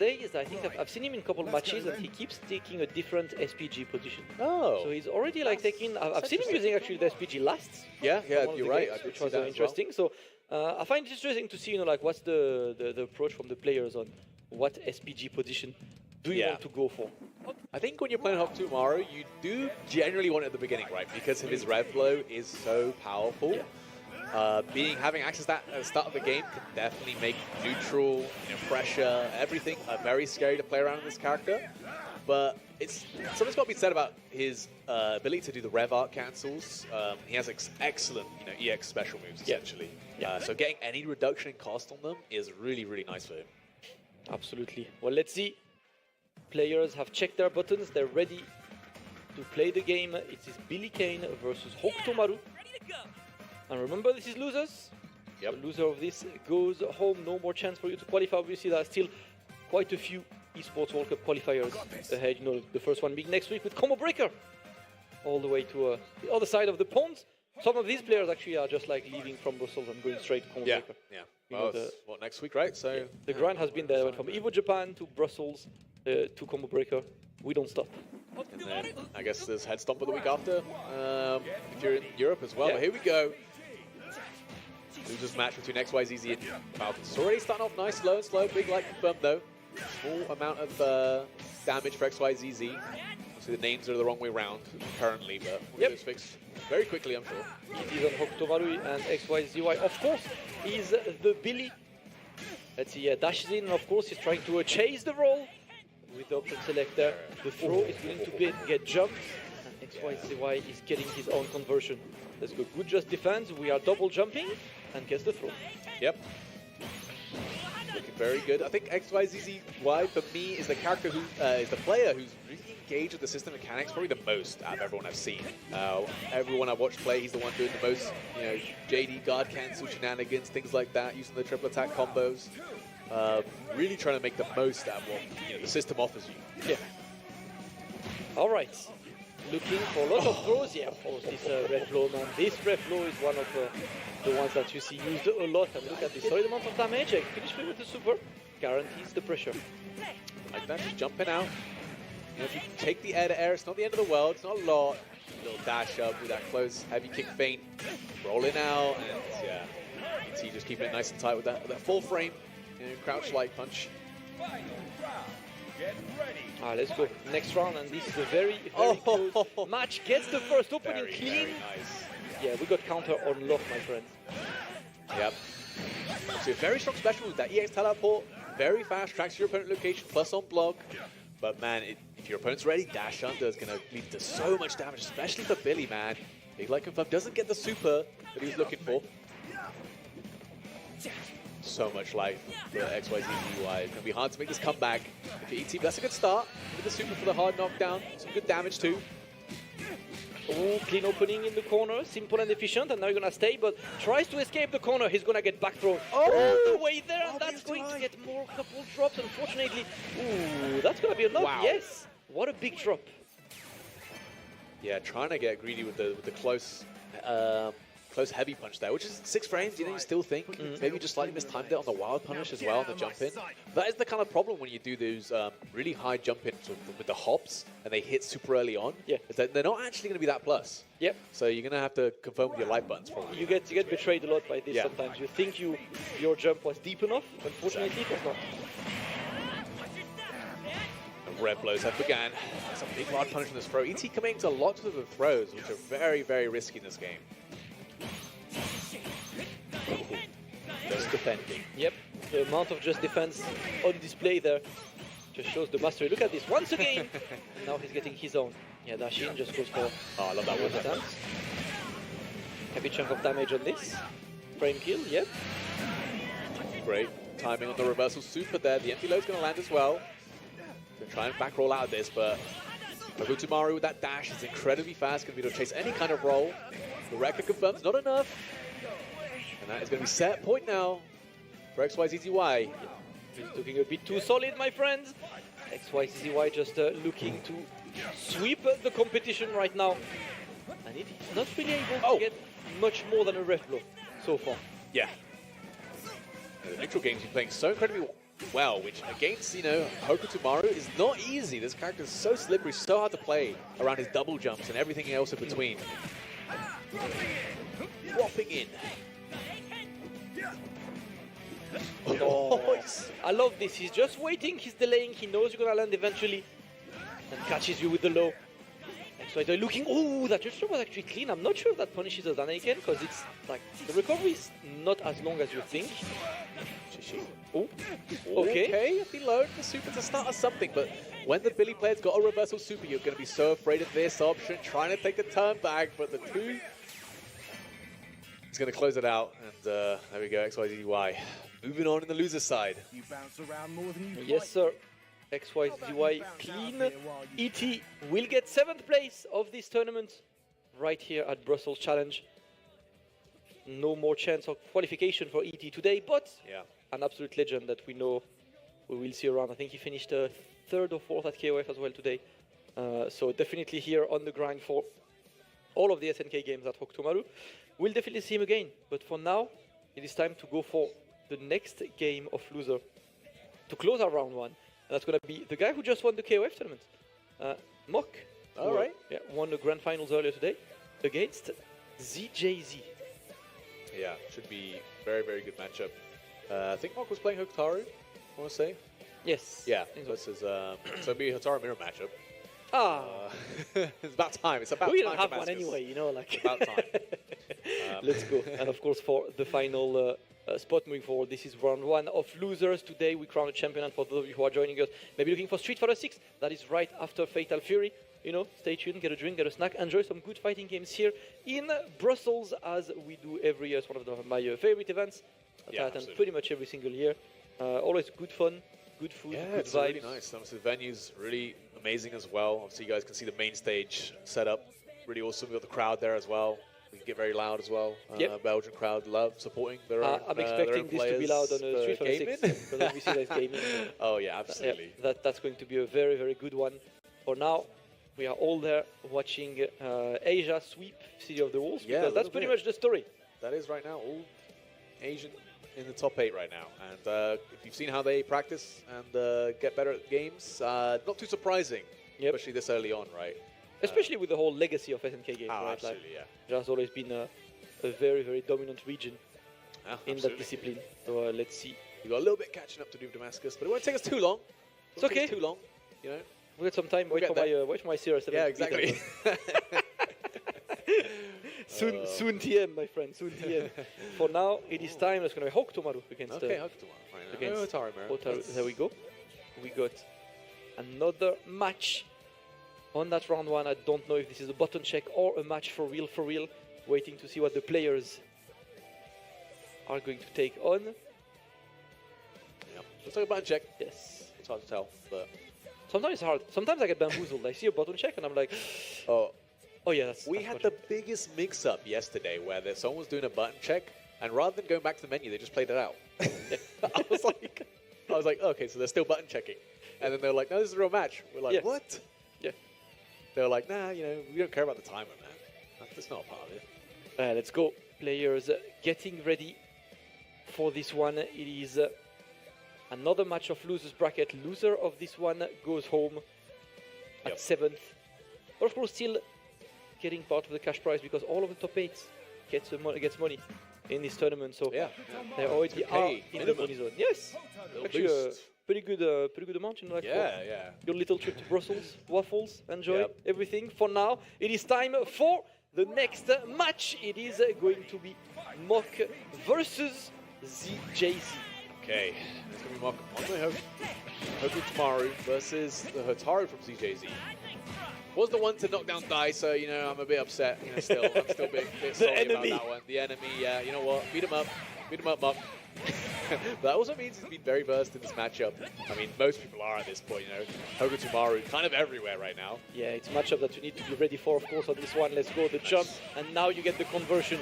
Is I think I've seen him in a couple of matches and he keeps taking a different SPG position. Oh. So he's already like taking. I've seen him using actually the SPG lasts. Yeah, you're right. Games, which was interesting. So I find it interesting to see, like what's the approach from the players on what SPG position do you want to go for. I think when you're playing Htoaru, you do generally want it at the beginning, right? Because his rev flow is so powerful. Yeah. Having access to that at the start of the game can definitely make neutral, pressure, everything very scary to play around with this character. But something's got to be said about his ability to do the rev arc cancels. He has excellent, EX special moves essentially. Yeah. So getting any reduction in cost on them is really, really nice for him. Absolutely. Well, let's see. Players have checked their buttons. They're ready to play the game. It is Billy Kane versus Htoaru. And remember, this is losers. Yep. The loser of this goes home. No more chance for you to qualify. Obviously, there are still quite a few Esports World Cup qualifiers ahead. The first one being next week with Combo Breaker. All the way to the other side of the pond. Some of these players actually are just like leaving from Brussels and going straight to Combo Breaker. Yeah. Well, next week, right? So the grind has been there. Went from Evo Japan to Brussels to Combo Breaker. We don't stop. And then I guess there's Head Stomper the week after if you're in Europe as well. Yeah. But here we go. Losers match between XYZZ and Falcons. It's already starting off nice, slow and slow. Big light confirmed though. Small amount of damage for XYZZ. Obviously the names are the wrong way around currently, but we'll get this fixed very quickly, I'm sure. It is on Htoaru and XYZY. Of course, he's the Billy. Let's see, dashes in, and of course he's trying to chase the roll with the option selector. The throw is going to get jumped, and XYZY is getting his own conversion. Let's go, good just defense. We are double jumping, and gets the throw. Yep. Looking very good. I think XYZY for me is the character who is the player who's really engaged with the system mechanics probably the most out of everyone I've seen. Everyone I've watched play, he's the one doing the most, JD guard cancel shenanigans, things like that, using the triple attack combos. Really trying to make the most out of what the system offers you. Yeah. All right. Looking for a lot of throws. Yeah, of course, this red flow, man. This red flow is one of the ones that you see used a lot. And look at this solid amount of damage. Finish me with the super. Guarantees the pressure. Like that, just jumping out. If you can take the air to air, it's not the end of the world. It's not a lot. Little dash up with that close, heavy kick feint. Rolling out, and yeah, you can see just keeping it nice and tight with that full frame. Crouch light punch. Let's go. Next round, and this is a very close match. Gets the first opening clean. Very nice. Yeah, we got counter on lock, my friends. Yep. So a very strong special with that EX teleport. Very fast, tracks your opponent location, plus on block. But man, if your opponent's ready, dash under is going to lead to so much damage, especially for Billy, man. Big light confirmed, doesn't get the super that he was looking for. So much life for XYZY. It's going to be hard to make this comeback. If you ET, that's a good start. With the super for the hard knockdown. Some good damage too. Oh, clean opening in the corner. Simple and efficient. And now you're going to stay, but tries to escape the corner. He's going to get back thrown all the way there. And that's going to get more couple drops, unfortunately. Ooh, that's going to be a knock. Wow. Yes. What a big drop. Yeah, trying to get greedy with the close heavy punch there, which is 6 frames. You still think maybe just slightly mistimed it on the wild punish as well, on the jump in. That is the kind of problem when you do those really high jump ins with the hops and they hit super early on. Yeah, is that they're not actually going to be that plus. Yep. So you're going to have to confirm with your light buttons probably. You get betrayed a lot by this sometimes. You think your jump was deep enough. Unfortunately, it was not. Red blows have began. That's a big hard punish in this throw. ET coming to lots of the throws, which are very, very risky in this game. Just defending. Yep, the amount of just defense on display there just shows the mastery. Look at this, once again! And now he's getting his own. Yeah, Dashin just goes for I love that one. Stance. Heavy chunk of damage on this. Frame kill, yep. Great timing on the reversal super there. The empty load's going to land as well. Gonna try and back roll out of this, but Htoaru with that dash is incredibly fast, going to be able to chase any kind of roll. The record confirms not enough. And that is going to be set point now for XYZY. He's looking a bit too solid, my friends. XYZY just looking to sweep the competition right now. And it is not really able to get much more than a ref blow so far. Yeah. The neutral games, you're playing so incredibly well, which against, Htoaru is not easy. This character is so slippery, so hard to play around his double jumps and everything else in between. Whopping in. Oh, I love this. He's just waiting, he's delaying, he knows you're gonna land eventually. And catches you with the low. So they're looking, oh, that just was actually clean. I'm not sure if that punishes a Danaken because it's like, the recovery is not as long as you think. Oh, okay. He loaded the super to start us something, but when the Billy player's got a reversal super, you're going to be so afraid of this option, trying to take the turn back, but the two... He's going to close it out, and there we go, XYZY. Moving on in the loser side. You bounce around more than you Yes, sir. XYZY clean. ET will get 7th place of this tournament right here at Brussels Challenge. No more chance of qualification for ET today, but an absolute legend that we know we will see around. I think he finished 3rd or 4th at KOF as well today. So definitely here on the grind for all of the SNK games at Htoaru. We'll definitely see him again. But for now, it is time to go for the next game of loser to close our round 1. And that's going to be the guy who just won the KOF tournament, Mock. All right. Yeah, won the grand finals earlier today against ZJZ. Yeah, should be very, very good matchup. I think Mock was playing Htoaru, I want to say. Yes. Yeah, this is so it'll be a Htoaru mirror matchup. It's about time. It's about we time. We don't have one anyway, like. It's about time. Let's go. And of course, for the final spot moving forward, this is round 1 of losers. Today we crown a champion, and for those of you who are joining us, maybe looking for Street Fighter 6, that is right after Fatal Fury. Stay tuned, get a drink, get a snack, enjoy some good fighting games here in Brussels, as we do every year. It's one of my favorite events that I attend pretty much every single year. Always good fun, good food, good it's vibes. Really nice. Obviously, the venue's really amazing as well. Obviously, you guys can see the main stage set up. Really awesome. We've got the crowd there as well. We can get very loud as well. Belgian crowd love supporting their own I'm expecting this to be loud on a Street Fighter 6, because obviously there's gaming. Oh yeah, absolutely. That's going to be a very, very good one. For now, we are all there watching Asia sweep City of the Wolves, because that's pretty much the story. That is right now, all Asian in the top 8 right now. And if you've seen how they practice and get better at games, not too surprising, especially this early on, right? Especially with the whole legacy of SNK games, right? Absolutely, It has always been a very, very dominant region in that discipline. So let's see. We've got a little bit catching up to do with Damascus, but it won't take us too long. It's okay. Too long, We'll get some time. Wait for my Sierra 7. Yeah, exactly. Soon TM, my friend. Soon TM. For now, it is time. It's going to be Htoaru against Htoaru. There we go. We got another match on that round 1. I don't know if this is a button check or a match for real. Waiting to see what the players are going to take on. Yeah. Let's talk button check. Yes. It's hard to tell, but sometimes it's hard. Sometimes I get bamboozled. I see a button check and I'm like, oh yeah. We had the biggest mix-up yesterday where someone was doing a button check, and rather than going back to the menu, they just played it out. I was like, okay, so they're still button checking, and then they're like, no, this is a real match. We're like, what? Yeah. They're like, nah, we don't care about the timer, man. That's not a part of it. Let's go. Players getting ready for this one. It is another match of losers bracket. Loser of this one goes home at 7th. But of course, still getting part of the cash prize, because all of the top 8 gets money in this tournament. So they already are in the money zone. Yes. Actually, pretty good amount, for your little trip to Brussels. Waffles, enjoy everything. For now, it is time for the next match. It is going to be Mock versus ZJZ. Okay, it's going to be Mock on the Htoaru versus the Htoaru from ZJZ. Was the one to knock down Dai, so I'm a bit upset. I'm still a bit sorry about that one. The enemy, you know what? Beat him up, Mock. But that also means he's been very versed in this matchup. I mean, most people are at this point, Htoaru kind of everywhere right now. Yeah, it's a matchup that you need to be ready for, of course, on this one. Let's go, the jump, and now you get the conversion.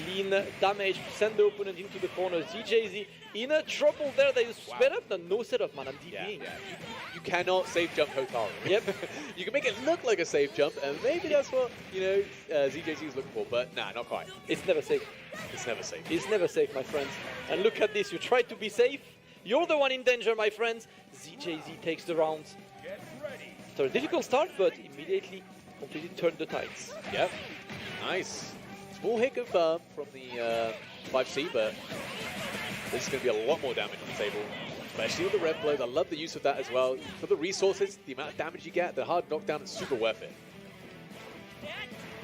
Clean damage to send the opponent into the corner. ZJZ in a trouble there. They sped up, no setup, man. I'm DPing. You cannot safe jump Htoaru. Yep. You can make it look like a safe jump, and maybe that's what, ZJZ is looking for, but nah, not quite. It's never safe. It's never safe. It's never safe, my friends. And look at this. You try to be safe, You're the one in danger, my friends. ZJZ takes the round. After a difficult start, but immediately completely turned the tides. Yep. Nice. Small hit confirmed from the 5C, but this is going to be a lot more damage on the table. Especially with the red blows. I love the use of that as well. For the resources, the amount of damage you get, the hard knockdown is super worth it.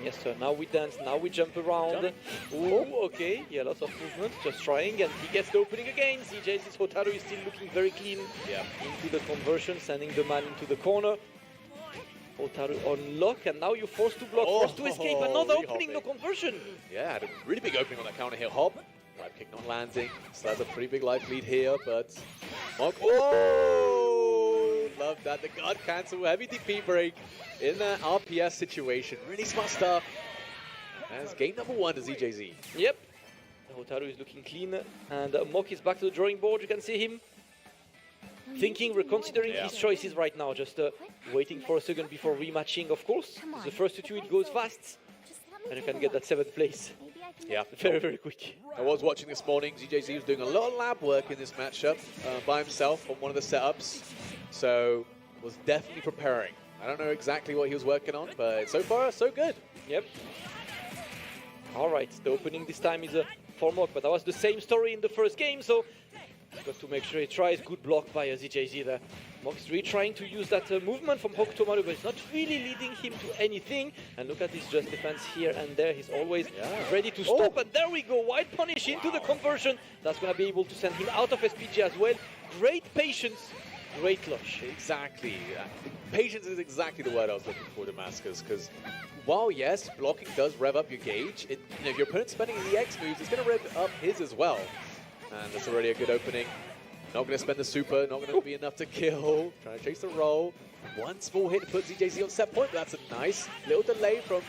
Yes, sir. Now we dance, now we jump around. Ooh, okay. Yeah, lots of movement. Just trying, and he gets the opening again. ZJZ's Htoaru is still looking very clean. Yeah. Into the conversion, sending the man into the corner. Htoaru on lock, and now you're forced to block, forced to escape. Another opening, no conversion. Yeah, had a really big opening on that counter here. Hop. Right kick not landing. So that's a pretty big life lead here, but Mock. Oh! Love that. The guard cancel, heavy DP break in that RPS situation. Really smart stuff. That's game number 1 to ZJZ. Yep. Htoaru is looking clean, and Mock is back to the drawing board. You can see him thinking, reconsidering his choices right now, just waiting for a second before rematching, of course. The first two, it goes fast, and you can get that 7th place. Yeah, very, very quick. I was watching this morning. ZJZ was doing a lot of lab work in this matchup by himself on one of the setups, so was definitely preparing. I don't know exactly what he was working on, but so far, so good. Yep. All right, the opening this time is for Mock, but that was the same story in the first game, so got to make sure he tries. Good block by ZJZ there. Mock's really trying to use that movement from Htoaru, but it's not really leading him to anything. And look at this just defense here and there. He's always ready to stop. And there we go. Wide punish into the conversion. That's going to be able to send him out of SPG as well. Great patience. Great clutch. Exactly. Patience is exactly the word I was looking for, Damascus, because while, yes, blocking does rev up your gauge, if your opponent's spending the EX moves, it's going to rev up his as well. And that's already a good opening. Not going to spend the super, not going to be enough to kill. Trying to chase the roll. One small hit to put ZJZ on set point. That's a nice little delay from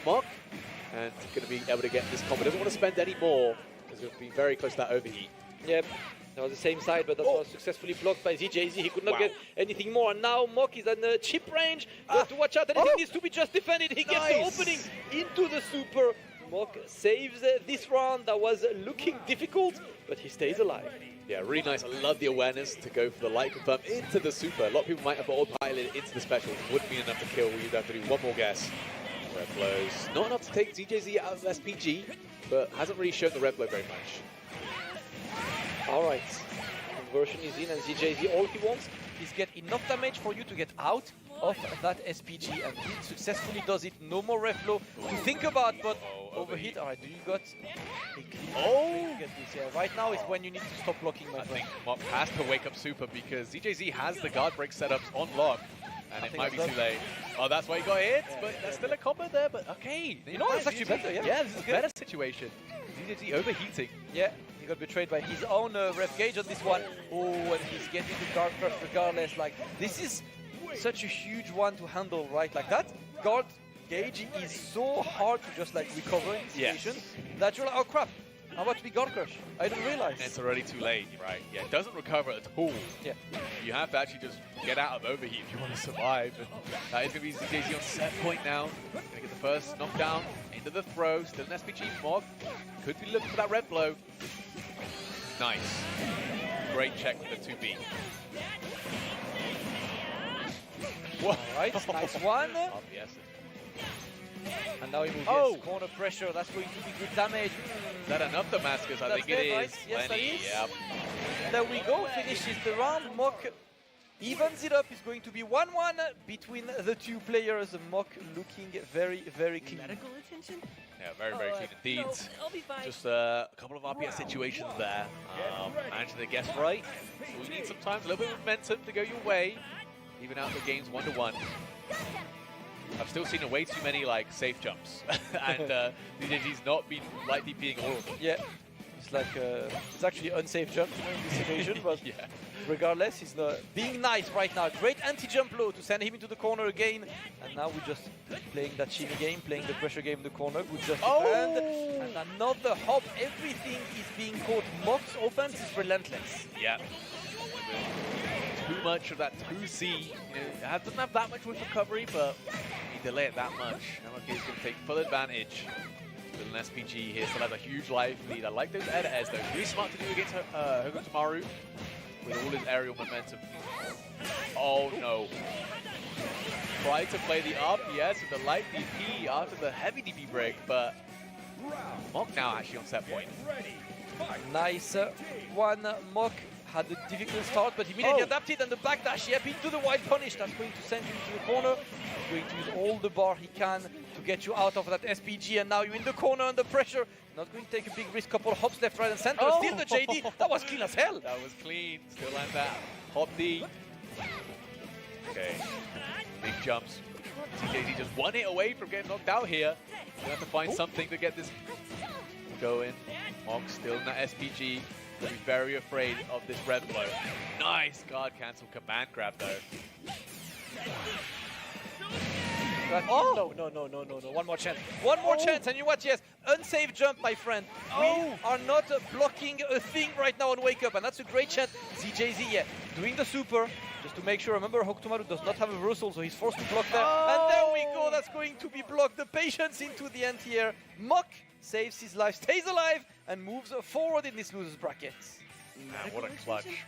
Mock. And going to be able to get this combo. Doesn't want to spend any more. He's going to be very close to that overheat. Yep. That was the same side, but that was successfully blocked by ZJZ. He could not get anything more. And now Mock is in the chip range. Got to watch out. Anything needs to be just defended. He gets the opening into the super. Mock saves this round. That was looking difficult, but he stays alive. Yeah, really nice. I love the awareness to go for the light confirm into the super. A lot of people might have autopiloted into the special. Wouldn't be enough to kill. You'd have to do one more guess. Red blows. Not enough to take ZJZ out of SPG, but hasn't really shown the red blow very much. All right. Conversion is in, and ZJZ, all he wants is get enough damage for you to get out of that SPG, and he successfully does it. No more ref blow to think about, but overheat. All right, do you got a clean get this? Yeah, right now is when you need to stop blocking, my friend. I think Mock has to wake up super because ZJZ has the guard break setups on lock, and it might be too late. Oh, that's why he got hit, but that's still a combo there, but okay. You know, it's actually better, yeah. Yeah, this is a better situation. ZJZ overheating. Yeah. He got betrayed by his own ref gauge on this one. Oh, and he's getting the guard crush regardless. Like, this is such a huge one to handle, right? Like that guard gauge is so hard to just like recover in situations that you're like, oh crap, how about to be guard crush? I didn't realize. It's already too late, right? Yeah, it doesn't recover at all. Yeah. You have to actually just get out of overheat if you want to survive. And that is going to be ZJZ on set point now. Going to get the first knockdown into the throw. Still an SPG Mock. Could be looking for that red blow. Nice. Great check with the 2B. All right, nice one. Yes. And now he moves. Corner pressure. That's going to be good damage. Is that enough, Damascus? I think it is. Right? Yes, that is. Yep. There we go. Finishes the round. Mock evens it up. It's going to be 1-1 between the two players. Mock looking very, very clean. Medical attention? Yeah, very, very clean indeed. No, I'll be fine. Just a couple of RPS situations there. Managing to guess right. So we need sometimes a little bit of momentum to go your way. Even out the games 1-1. I've still seen way too many like safe jumps, and ZJZ's not been lightly being all of them. Yeah, it's like it's actually unsafe jump in this situation, but regardless, he's not being nice right now. Great anti-jump low to send him into the corner again, and now we're just playing that shimmy game, playing the pressure game in the corner. Good just defend, and another hop. Everything is being caught. Mock's offense is relentless. Yeah. Too much of that 2C. You know, it doesn't have that much with recovery, but you delay it that much. Okay, he's going to take full advantage. With an SPG here, still has a huge life lead. I like those editors though. Really smart to do against Htoaru. with all his aerial momentum. Oh no. Tried to play the RPS with the light DP after the heavy DP break, but Mock now actually on set point. Nice one. Mock had a difficult start, but immediately adapted, and the backdash, yep, into the wild punish. That's going to send you into the corner. He's going to use all the bar he can to get you out of that SPG, and now you're in the corner under pressure. Not going to take a big risk, couple of hops left, right, and center. Still the JD. That was clean as hell. That was clean. Still like that. Hop D. Okay. Big jumps. ZJZ just 1 hit away from getting knocked out here. Gonna have to find something to get this going. Mock still in that SPG. Gonna be very afraid of this red blow. Nice guard cancel command grab though. Oh! No. One more chance. One more chance. And you know what? Yes. Unsafe jump, my friend. We are not blocking a thing right now on Wake Up. And that's a great chance. ZJZ, yeah, doing the super. Just to make sure. Remember, Htoaru does not have a reversal, so he's forced to block there. And there we go. That's going to be blocked. The patience into the anti-air. Mock saves his life, stays alive, and moves forward in this loser's bracket. Man, what a clutch.